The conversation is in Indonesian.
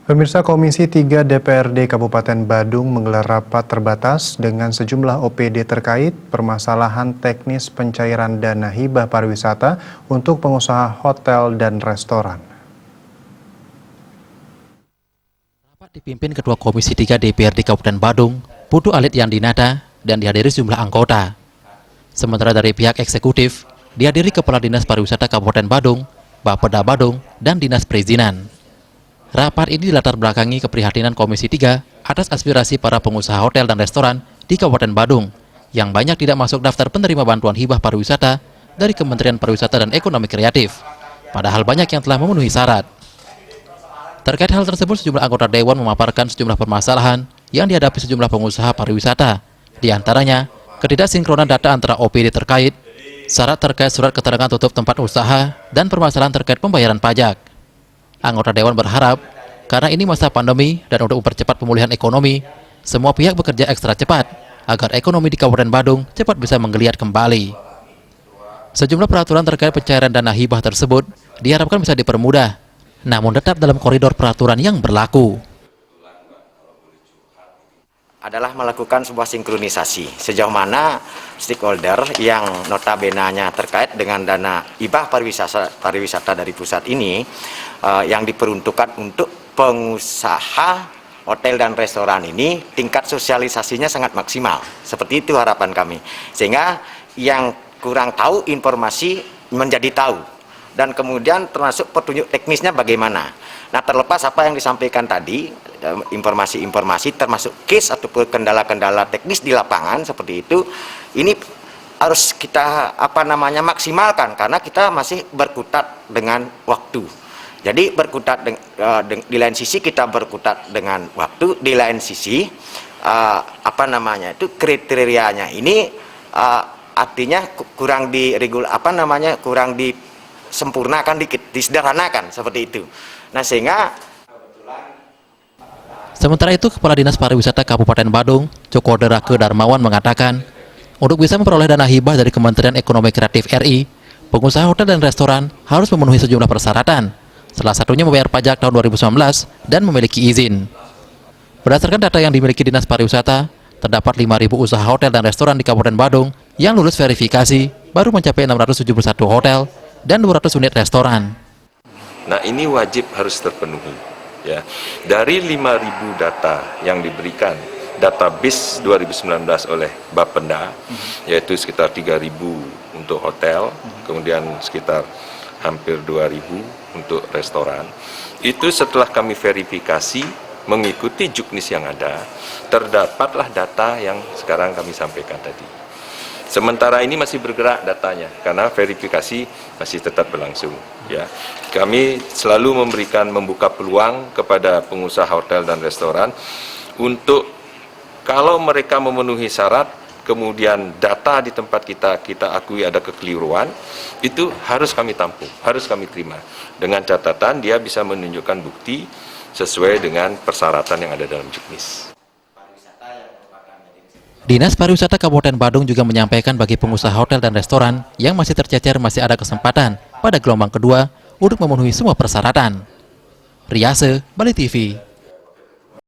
Pemirsa, Komisi 3 DPRD Kabupaten Badung menggelar rapat terbatas dengan sejumlah OPD terkait permasalahan teknis pencairan dana hibah pariwisata untuk pengusaha hotel dan restoran. Rapat dipimpin Ketua Komisi 3 DPRD Kabupaten Badung, Putu Alit Yandinata, dan dihadiri sejumlah anggota. Sementara dari pihak eksekutif, dihadiri Kepala Dinas Pariwisata Kabupaten Badung, Bapeda Badung, dan Dinas Perizinan. Rapat ini dilatar belakangi keprihatinan Komisi 3 atas aspirasi para pengusaha hotel dan restoran di Kabupaten Badung yang banyak tidak masuk daftar penerima bantuan hibah pariwisata dari Kementerian Pariwisata dan Ekonomi Kreatif, padahal banyak yang telah memenuhi syarat. Terkait hal tersebut, sejumlah anggota Dewan memaparkan sejumlah permasalahan yang dihadapi sejumlah pengusaha pariwisata, di antaranya ketidaksinkronan data antara OPD terkait, syarat terkait surat keterangan tutup tempat usaha, dan permasalahan terkait pembayaran pajak. Anggota Dewan berharap, karena ini masa pandemi dan untuk mempercepat pemulihan ekonomi, semua pihak bekerja ekstra cepat agar ekonomi di Kabupaten Badung cepat bisa menggeliat kembali. Sejumlah peraturan terkait pencairan dana hibah tersebut diharapkan bisa dipermudah, namun tetap dalam koridor peraturan yang berlaku. Adalah melakukan sebuah sinkronisasi sejauh mana stakeholder yang notabene-nya terkait dengan dana hibah pariwisata dari pusat ini yang diperuntukkan untuk pengusaha hotel dan restoran ini tingkat sosialisasinya sangat maksimal. Seperti itu harapan kami. Sehingga yang kurang tahu informasi menjadi tahu. Dan kemudian termasuk petunjuk teknisnya bagaimana. Nah, terlepas apa yang disampaikan tadi, informasi-informasi termasuk case ataupun kendala-kendala teknis di lapangan seperti itu, ini harus kita maksimalkan karena kita masih berkutat dengan waktu. Jadi berkutat di lain sisi kita berkutat dengan waktu, di lain sisi kriterianya ini artinya kurang disempurnakan dikit, disederhanakan seperti itu. Nah, sementara itu, Kepala Dinas Pariwisata Kabupaten Badung, Joko Derake Darmawan mengatakan, untuk bisa memperoleh dana hibah dari Kementerian Ekonomi Kreatif RI, pengusaha hotel dan restoran harus memenuhi sejumlah persyaratan, salah satunya membayar pajak tahun 2019 dan memiliki izin. Berdasarkan data yang dimiliki Dinas Pariwisata, terdapat 5.000 usaha hotel dan restoran di Kabupaten Badung yang lulus verifikasi baru mencapai 671 hotel dan 200 unit restoran. Nah, ini wajib harus terpenuhi. Ya. Dari 5.000 data yang diberikan, data BIS 2019 oleh Bapenda, yaitu sekitar 3.000 untuk hotel, kemudian sekitar hampir 2.000 untuk restoran. Itu setelah kami verifikasi, mengikuti juknis yang ada, terdapatlah data yang sekarang kami sampaikan tadi. Sementara ini masih bergerak datanya, karena verifikasi masih tetap berlangsung. Ya, kami selalu membuka peluang kepada pengusaha hotel dan restoran untuk kalau mereka memenuhi syarat, kemudian data di tempat kita akui ada kekeliruan, itu harus kami tampung, harus kami terima. Dengan catatan dia bisa menunjukkan bukti sesuai dengan persyaratan yang ada dalam juknis. Dinas Pariwisata Kabupaten Badung juga menyampaikan bagi pengusaha hotel dan restoran yang masih tercecer masih ada kesempatan pada gelombang kedua untuk memenuhi semua persyaratan. Riase, Bali TV.